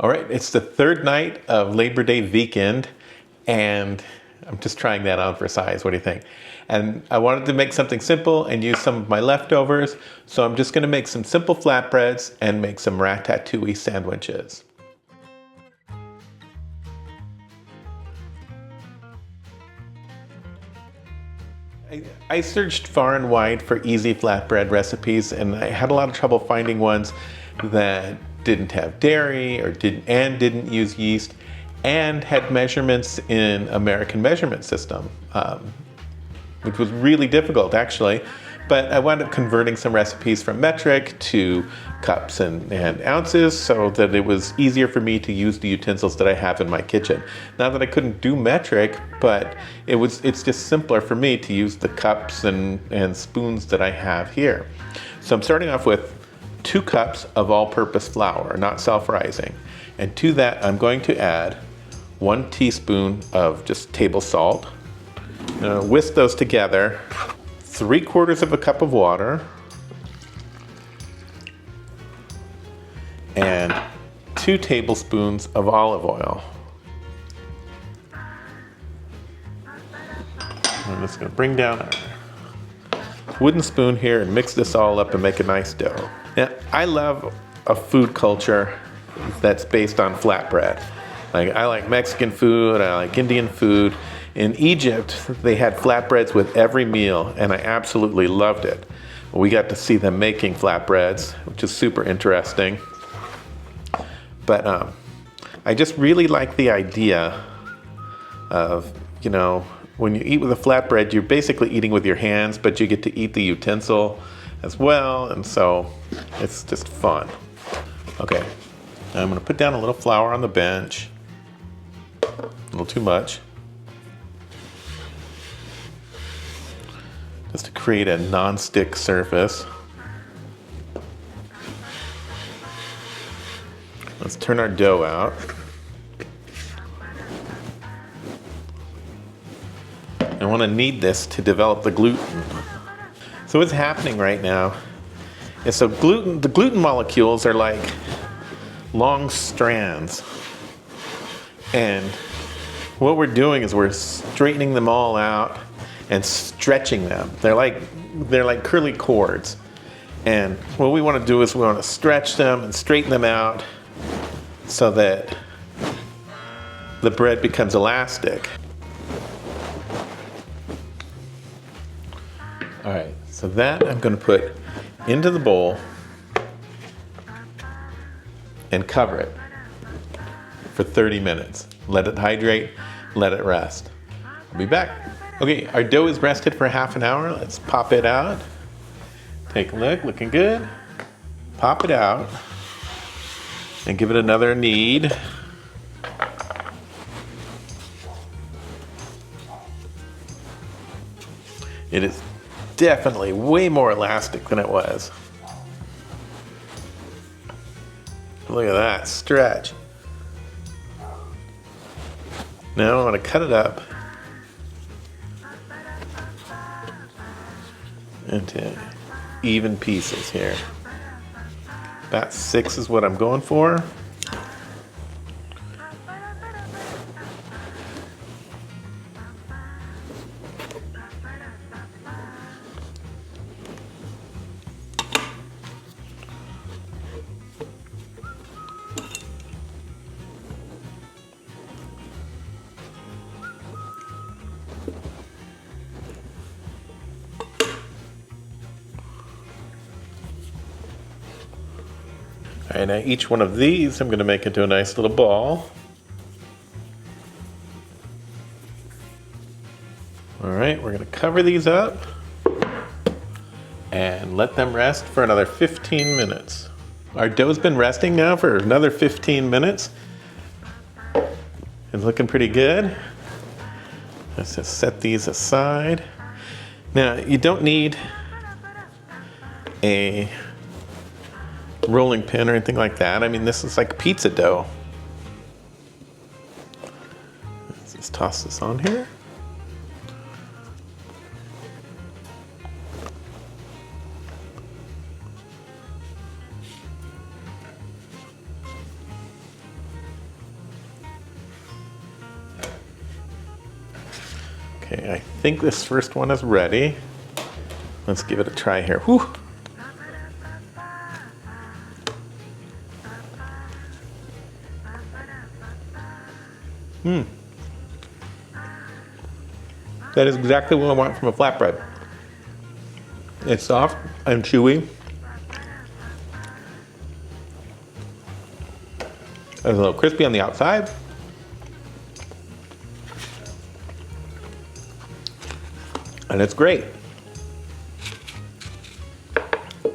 All right, it's the third night of Labor Day weekend, and I'm just trying that on for size. What do you think? And I wanted to make something simple and use some of my leftovers, so I'm just going to make some simple flatbreads and make some ratatouille sandwiches. I searched far and wide for easy flatbread recipes, and I had a lot of trouble finding ones that didn't have dairy or didn't use yeast and had measurements in American measurement system, which was really difficult actually. But I wound up converting some recipes from metric to cups and ounces so that it was easier for me to use the utensils that I have in my kitchen. Not that I couldn't do metric, but it's just simpler for me to use the cups and spoons that I have here. So I'm starting off with 2 cups of all-purpose flour, not self-rising. And to that, I'm going to add 1 teaspoon of just table salt. Whisk those together. 3/4 of a cup of water. And 2 tablespoons of olive oil. I'm just going to bring down our wooden spoon here and mix this all up and make a nice dough. Now, I love a food culture that's based on flatbread. I like Mexican food, I like Indian food. In Egypt, they had flatbreads with every meal, and I absolutely loved it. We got to see them making flatbreads, which is super interesting. But I just really like the idea of, when you eat with a flatbread, you're basically eating with your hands, but you get to eat the utensil as well, and so it's just fun. Okay, now I'm gonna put down a little flour on the bench. A little too much. Just to create a non-stick surface. Let's turn our dough out. I want to knead this to develop the gluten. So what's happening right now is the gluten molecules are like long strands. And what we're doing is we're straightening them all out and stretching them. They're like curly cords. And what we want to do is we want to stretch them and straighten them out so that the bread becomes elastic. All right, so that I'm going to put into the bowl and cover it for 30 minutes. Let it hydrate, let it rest. I'll be back. Okay, our dough is rested for half an hour. Let's pop it out. Take a look, looking good. Pop it out and give it another knead. It is definitely way more elastic than it was. Look at that stretch. Now I'm going to cut it up into even pieces here. About 6 is what I'm going for. All right, now each one of these I'm going to make into a nice little ball. All right, we're going to cover these up and let them rest for another 15 minutes. Our dough's been resting now for another 15 minutes. It's looking pretty good. Let's just set these aside. Now, you don't need a rolling pin or anything like that. I mean, this is like pizza dough. Let's just toss this on here. Okay, I think this first one is ready. Let's give it a try here. Whew. That is exactly what I want from a flatbread. It's soft and chewy. It's a little crispy on the outside. And it's great.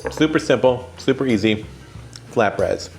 Super simple, super easy flatbreads.